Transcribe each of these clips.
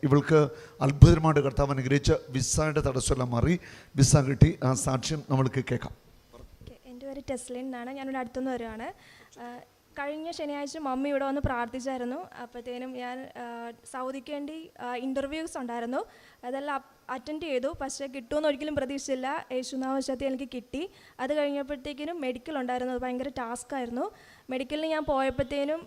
ഇവൾക്ക് അത്ഭുതമായിട്ട് കർത്താവ് അനുഗ്രഹിച്ച് വിസയുടെ തടസ്സമെല്ലാം മാറി വിസ കിട്ടി. ആ സാക്ഷ്യം നമ്മൾക്ക് കേൾക്കാം. എൻ്റെ പേര് ടെസ്ലിൻ എന്നാണ്. ഞാനിവിടെ അടുത്തുനിന്ന് വരുവാണ്. കഴിഞ്ഞ ശനിയാഴ്ച മമ്മി ഇവിടെ വന്ന് പ്രാർത്ഥിച്ചായിരുന്നു. അപ്പോഴത്തേനും ഞാൻ സൗദിക്ക് വേണ്ടി ഇൻ്റർവ്യൂസ് ഉണ്ടായിരുന്നു, അതെല്ലാം അറ്റൻഡ് ചെയ്തു. പക്ഷേ കിട്ടുമെന്ന് ഒരിക്കലും പ്രതീക്ഷിച്ചില്ല. യേശുനാമത്തിൽ എനിക്ക് കിട്ടി. അത് കഴിഞ്ഞപ്പോഴത്തേക്കിനും മെഡിക്കൽ ഉണ്ടായിരുന്നു. അത് ഭയങ്കര ടാസ്ക്കായിരുന്നു. മെഡിക്കലിന് ഞാൻ പോയപ്പോഴത്തേനും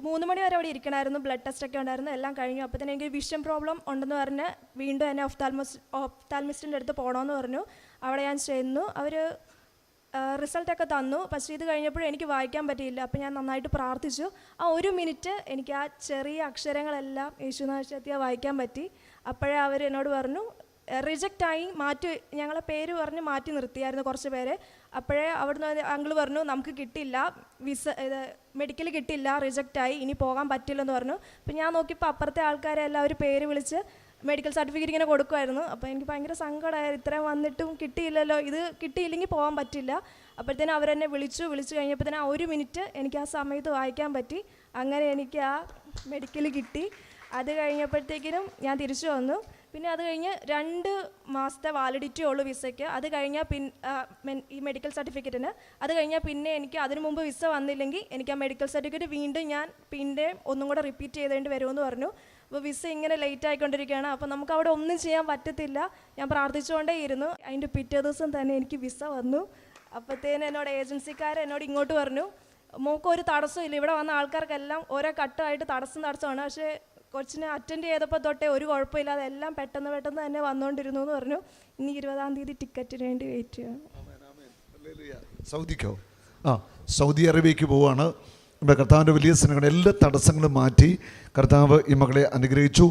3 മണി വരെ അവിടെ ഇരിക്കണമായിരുന്നു. ബ്ലഡ് ടെസ്റ്റൊക്കെ ഉണ്ടായിരുന്നു. എല്ലാം കഴിഞ്ഞു. അപ്പോഴത്തേനും എനിക്ക് വിഷൻ പ്രോബ്ലം ഉണ്ടെന്ന് പറഞ്ഞ് വീണ്ടും എന്നെ ഒഫ്താൽമിസ്റ്റിൻ്റെ അടുത്ത് പോകണമെന്ന് പറഞ്ഞു. അവിടെ ഞാൻ ചെന്നു. അവർ റിസൾട്ടൊക്കെ തന്നു. പക്ഷേ ഇത് കഴിഞ്ഞപ്പോഴും എനിക്ക് വായിക്കാൻ പറ്റിയില്ല. അപ്പോൾ ഞാൻ നന്നായിട്ട് പ്രാർത്ഥിച്ചു. ആ 1 മിനിറ്റ് എനിക്ക് ആ ചെറിയ അക്ഷരങ്ങളെല്ലാം യേശുനാമത്തിൽ വായിക്കാൻ പറ്റി. അപ്പോഴേ അവർ എന്നോട് പറഞ്ഞു റിജക്റ്റായി, ഞങ്ങളെ പേര് പറഞ്ഞ് മാറ്റി നിർത്തിയായിരുന്നു കുറച്ച് പേരെ. അപ്പോഴേ അവിടുന്ന് അങ്കിൾ പറഞ്ഞു നമുക്ക് കിട്ടില്ല, മെഡിക്കൽ കിട്ടില്ല, റിജക്റ്റായി, ഇനി പോകാൻ പറ്റില്ലെന്ന് പറഞ്ഞു. അപ്പോൾ ഞാൻ നോക്കിയപ്പോൾ അപ്പുറത്തെ ആൾക്കാരെ എല്ലാവരും പേര് വിളിച്ച് മെഡിക്കൽ സർട്ടിഫിക്കറ്റ് ഇങ്ങനെ കൊടുക്കുമായിരുന്നു. അപ്പോൾ എനിക്ക് ഭയങ്കര സങ്കടമായിരുന്നു, ഇത്രയും വന്നിട്ടും കിട്ടിയില്ലല്ലോ, ഇത് കിട്ടിയില്ലെങ്കിൽ പോകാൻ പറ്റില്ല. അപ്പോഴത്തേനും അവരെന്നെ വിളിച്ചു കഴിഞ്ഞപ്പോഴത്തേനും ആ 1 മിനിറ്റ് എനിക്ക് ആ സമയത്ത് വായിക്കാൻ പറ്റി. അങ്ങനെ എനിക്ക് ആ മെഡിക്കൽ കിട്ടി. അത് കഴിഞ്ഞപ്പോഴത്തേക്കിനും ഞാൻ തിരിച്ചു വന്നു. പിന്നെ അത് കഴിഞ്ഞ് 2 മാസത്തെ വാലിഡിറ്റി ഉള്ളൂ വിസയ്ക്ക്. അത് കഴിഞ്ഞാൽ ഈ മെഡിക്കൽ സർട്ടിഫിക്കറ്റിന് അത് കഴിഞ്ഞാൽ പിന്നെ എനിക്ക് അതിനു മുമ്പ് വിസ വന്നില്ലെങ്കിൽ എനിക്ക് ആ മെഡിക്കൽ സർട്ടിഫിക്കറ്റ് വീണ്ടും ഞാൻ ഒന്നും കൂടെ റിപ്പീറ്റ് ചെയ്തേണ്ടി വരുമെന്ന് പറഞ്ഞു. അപ്പോൾ വിസ ഇങ്ങനെ ലേറ്റ് ആയിക്കൊണ്ടിരിക്കുകയാണ്. അപ്പോൾ നമുക്ക് അവിടെ ഒന്നും ചെയ്യാൻ പറ്റത്തില്ല. ഞാൻ പ്രാർത്ഥിച്ചുകൊണ്ടേ ഇരുന്നു. അതിൻ്റെ പിറ്റേ ദിവസം തന്നെ എനിക്ക് വിസ വന്നു. അപ്പോഴത്തേനും എന്നോട് ഏജൻസിക്കാരെന്നോട് ഇങ്ങോട്ട് പറഞ്ഞു മോൾക്ക് ഒരു തടസ്സമില്ല, ഇവിടെ വന്ന ആൾക്കാർക്കെല്ലാം ഓരോ ഘട്ടമായിട്ട് തടസ്സമാണ്, പക്ഷേ കൊച്ചിനെ അറ്റൻഡ് ചെയ്തപ്പോൾ തൊട്ടേ ഒരു കുഴപ്പമില്ലാതെ എല്ലാം പെട്ടെന്ന് തന്നെ വന്നുകൊണ്ടിരുന്നു എന്ന് പറഞ്ഞു. ഇനി 20-ാം തീയതി ടിക്കറ്റിന് വേണ്ടി വെയിറ്റ് ചെയ്യണം. സൗദിക്കോ? സൗദി അറേബ്യയ്ക്ക് പോവുകയാണ്. നമ്മുടെ കർത്താവിൻ്റെ വലിയ സ്നേഹം എല്ലാ തടസ്സങ്ങളും മാറ്റി കർത്താവ് ഈ മകളെ അനുഗ്രഹിച്ചു.